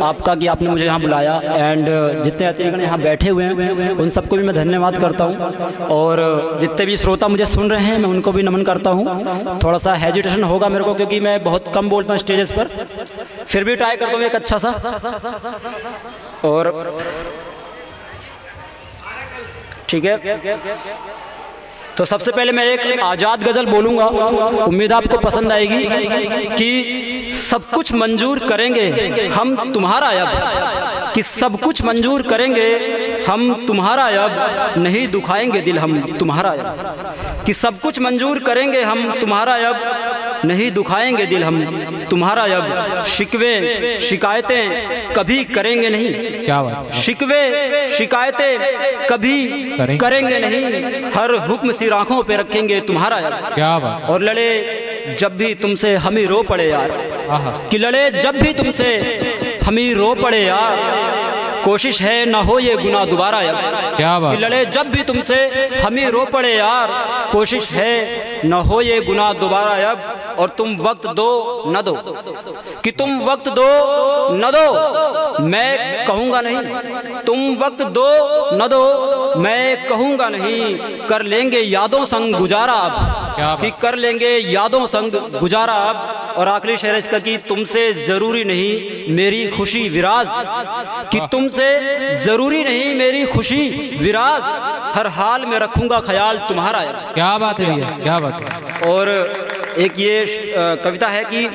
आपका कि आपने मुझे यहाँ बुलाया। एंड जितने अतिथिगण यहाँ बैठे हुए हैं उन सबको भी मैं धन्यवाद करता हूँ, और जितने भी श्रोता मुझे सुन रहे हैं मैं उनको भी नमन करता हूँ। थोड़ा सा हेजिटेशन होगा मेरे को क्योंकि मैं बहुत कम बोलता हूँ स्टेजेस पर, फिर भी ट्राई करता हूँ एक अच्छा सा। और ठीक है, तो सबसे पहले मैं एक आज़ाद गज़ल बोलूँगा, उम्मीद आपको पसंद आएगी। कि सब कुछ मंजूर करेंगे हम तुम्हारा अब, कि सब कुछ मंजूर करेंगे हम तुम्हारा अब, नहीं दुखाएंगे दिल हम तुम्हारा अब। कि सब कुछ मंजूर करेंगे हम तुम्हारा अब, नहीं दुखाएंगे दिल हम तुम्हारा अब। शिकवे शिकायतें कभी करेंगे नहीं, क्या बात, शिकवे शिकायतें कभी करेंगे नहीं, हर हुक्म सिर आंखों पे रखेंगे तुम्हारा यार। क्या बात। और लड़े जब भी तुमसे हम ही रो पड़े यार, कि लड़े जब भी तुमसे हम ही रो पड़े यार, कोशिश है ना हो ये गुनाह दोबारा यार। क्या बात। कि लड़े जब भी तुमसे हम ही रो पड़े यार, कोशिश है न हो ये गुनाह दोबारा अब। और तुम वक्त दो न दो, कि तुम वक्त दो न दो मैं कहूँगा नहीं, तुम वक्त दो न दो मैं कहूँगा नहीं, कर लेंगे यादों संग गुजारा अब, कि कर लेंगे यादों संग गुजारा अब। और आखिरी शेर इसका कि तुमसे ज़रूरी नहीं मेरी खुशी विराज, कि तुमसे ज़रूरी नहीं मेरी खुशी विराज, हर हाल में रखूँगा ख्याल तुम्हारा यार। क्या बात है भैया, क्या बात है। और एक ये कविता है कि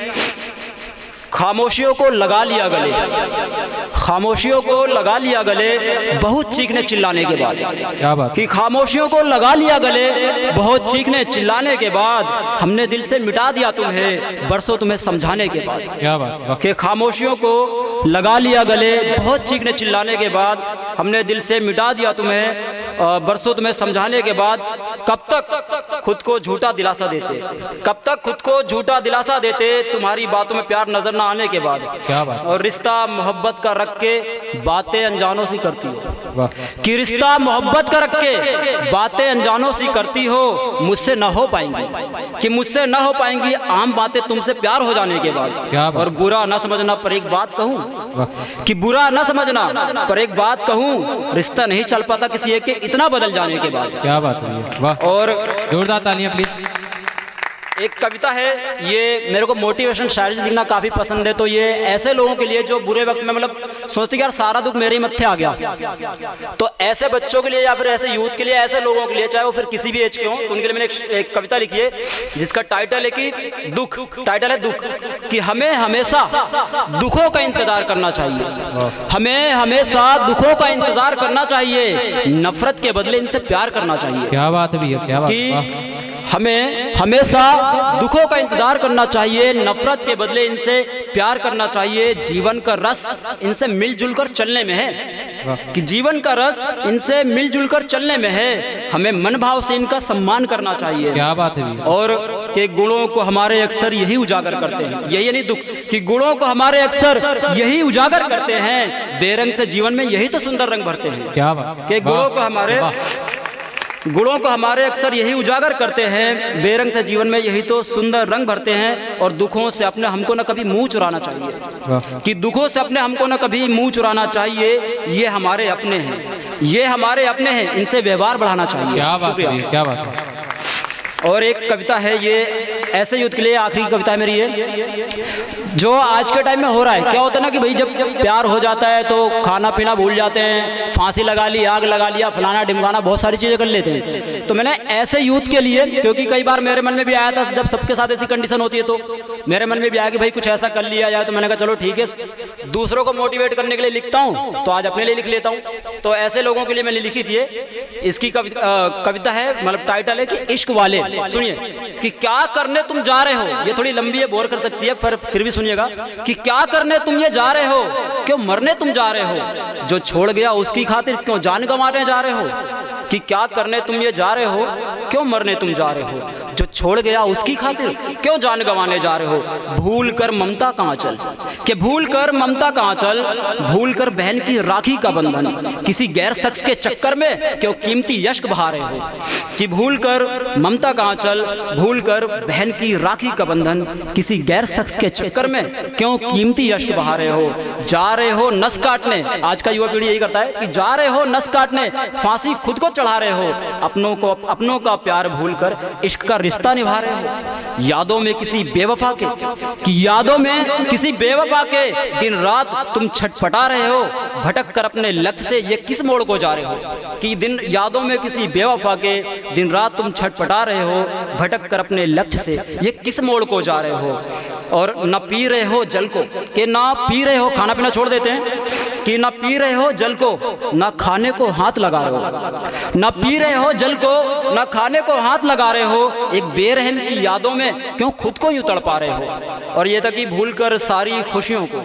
खामोशियों को लगा लिया गले, खामोशियों को लगा लिया गले बहुत चीखने चिल्लाने के बाद। क्या बात। कि खामोशियों को लगा लिया गले बहुत चीखने चिल्लाने के बाद, हमने दिल से मिटा दिया तुम्हें बरसों तुम्हें समझाने के बाद। क्या बात। कि खामोशियों को लगा लिया गले बहुत चीखने चिल्लाने के बाद, हमने दिल से मिटा दिया तुम्हें बरसों तुम्हें समझाने के बाद। कब तक खुद को झूठा दिलासा देते, कब तक खुद को झूठा दिलासा देते, तुम्हारी बातों में प्यार नजर ना आने के बाद। क्या बात। और रिश्ता मोहब्बत का रख के बातें अनजानों से करती हो, कि रिश्ता मोहब्बत का रख के बातें अनजानों से करती हो, मुझसे ना हो पाएंगी, कि मुझसे ना हो पाएंगी आम बातें तुमसे प्यार हो जाने के बाद। और बुरा ना समझना पर एक बात कहूँ, कि बुरा ना समझना पर एक बात कहूँ, रिश्ता नहीं चल पाता किसी एक के इतना बदल जाने के बाद। क्या बात है, वाह। और जोरदार तालियां प्लीज। एक कविता है, ये मेरे को मोटिवेशन शायरी लिखना काफ़ी पसंद है, तो ये ऐसे लोगों के लिए जो बुरे वक्त में मतलब सोचते कि यार सारा दुख मेरे ही मत्थे आ गया, तो ऐसे बच्चों के लिए या फिर ऐसे यूथ के लिए, ऐसे लोगों के लिए, चाहे वो फिर किसी भी एज के हों, तो उनके लिए मैंने एक कविता लिखी है जिसका टाइटल है कि दुख, टाइटल है दुख। कि हमें हमेशा दुखों का इंतजार करना चाहिए, हमें हमेशा दुखों का इंतजार करना चाहिए, नफरत के बदले इनसे प्यार करना चाहिए। क्या बात है भैया, क्या बात। कि हमें हमेशा दुखों का इंतजार करना चाहिए, नफरत के बदले इनसे प्यार करना चाहिए, जीवन का रस इनसे मिलजुल कर चलने में है, कि जीवन का रस इनसे मिलजुल कर चलने में है, हमें मन भाव से इनका सम्मान करना चाहिए। क्या बात है। और के गुणों को हमारे अक्सर यही उजागर करते हैं, यही नहीं दुख, कि गुणों को हमारे अक्सर यही उजागर करते हैं, बेरंग से जीवन में यही तो सुंदर रंग भरते हैं। क्या बात। के गुणों को हमारे अक्सर यही उजागर करते हैं, बेरंग से जीवन में यही तो सुंदर रंग भरते हैं। और दुखों से अपने हमको न कभी मुंह चुराना चाहिए, कि दुखों से अपने हमको न कभी मुंह चुराना चाहिए, ये हमारे अपने हैं, ये हमारे अपने हैं, इनसे व्यवहार बढ़ाना चाहिए। क्या बात है, क्या बात है। और एक कविता है, ये ऐसे युद्ध के लिए आखिरी कविता है मेरी, ये जो आज के टाइम में हो रहा है। क्या होता है ना कि भाई जब प्यार हो जाता है तो खाना पीना भूल जाते हैं, फांसी लगा ली, आग लगा लिया, फलाना ढिमकाना, बहुत सारी चीज़ें कर लेते हैं। तो मैंने ऐसे यूथ के लिए, क्योंकि कई बार मेरे मन में भी आया था जब सबके साथ ऐसी कंडीशन होती है, तो मेरे मन में भी आया कि भाई कुछ ऐसा कर लिया जाए, तो मैंने कहा चलो ठीक है, दूसरों को मोटिवेट करने के लिए लिखता हूँ तो आज अपने लिए लिख लेता हूँ। तो ऐसे लोगों के लिए मैंने लिखी थी। इसकी कविता है, मतलब टाइटल है कि इश्क वाले। सुनिए कि क्या करने तुम जा रहे हो, ये थोड़ी लंबी है, बोर कर सकती है, पर फिर भी सुनिएगा। कि क्या करने तुम ये जा रहे हो, क्यों मरने तुम जा रहे हो, जो छोड़ गया उसकी खातिर क्यों जान गंवाने जा रहे हो। कि क्या करने तुम ये जा रहे हो, क्यों मरने तुम जा रहे हो, जो छोड़ गया उसकी खातिर क्यों जान गंवाने जा रहे हो। भूल कर ममता का आंचल, कि भूल कर ममता का आंचल, भूल कर बहन की राखी का बंधन, किसी गैर शख्स के चक्कर में क्यों कीमती यश्क बहा रहे हो। कि भूल कर ममता का आंचल, भूल कर बहन की राखी का बंधन, किसी गैर शख्स के चक्कर में क्यों कीमती यश्क बहा रहे हो। जा रहे हो नस काटने, आज का युवा पीढ़ी यही करता है कि जा रहे हो नस काटने, फांसी खुद को चढ़ा रहे हो। अपनों का प्यार भूलकर इश्क का रिश्ता निभा रहे हो। यादों में किसी बेवफा के, कि यादों में किसी बेवफा के दिन रात तुम छटपटा रहे हो। भटक कर अपने लक्ष्य से ये किस मोड़ को जा रहे हो। कि दिन यादों में किसी बेवफा के दिन रात तुम छटपटा रहे हो। भटक कर अपने लक्ष्य से ये किस मोड़ को जा रहे हो। और न पी रहे हो जल को, कि ना पी रहे हो, खाना पीना छोड़ देते हैं, कि ना पी रहे हो जल को, ना खाने को हाथ लगा रहे हो। ना पी रहे हो जल को, ना खाने को हाथ लगा रहे हो। एक बेरहम की यादों में क्यों खुद को यूं तड़पा रहे हो। और ये था कि भूल कर सारी खुशियों को,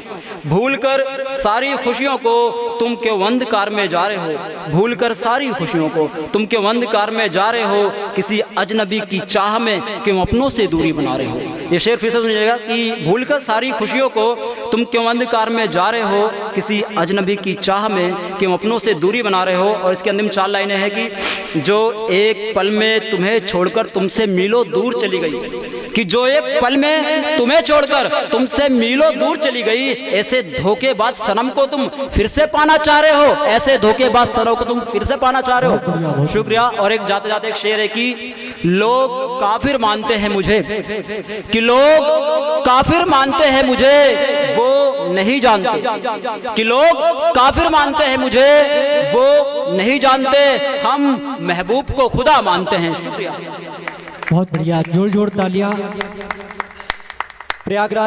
भूल कर सारी खुशियों को तुम क्यों अंधकार में जा रहे हो। भूल कर सारी खुशियों को तुम क्यों अंधकार में जा रहे हो। किसी अजनबी की चाह में क्यों अपनों से दूरी बना रहे हो। ये शेर फिर से सुनिएगा कि भूल कर सारी खुशियों को तुम क्यों अंधकार में जा रहे हो। किसी अजनबी की चाह में क्यों अपनों से दूरी बना रहे हो। और इसके अंतिम 4 लाइनें हैं कि जो एक पल में तुम्हें छोड़कर तुमसे मीलों दूर चली गई, कि जो एक पल में तुम्हें छोड़कर तुमसे मीलों दूर चली गई। ऐसे धोखेबाज सनम को तुम फिर से पाना चाह रहे हो। ऐसे धोखेबाज सनम को तुम फिर से पाना चाह रहे हो। शुक्रिया। और एक जाते जाते एक शेर है कि लोग काफिर मानते हैं मुझे, कि लोग काफिर मानते हैं मुझे, वो नहीं जानते। कि लोग काफिर मानते हैं मुझे, वो नहीं जानते। हम महबूब को खुदा मानते हैं। शुक्रिया। बहुत बढ़िया, जोर जोर तालियां। प्रयागराज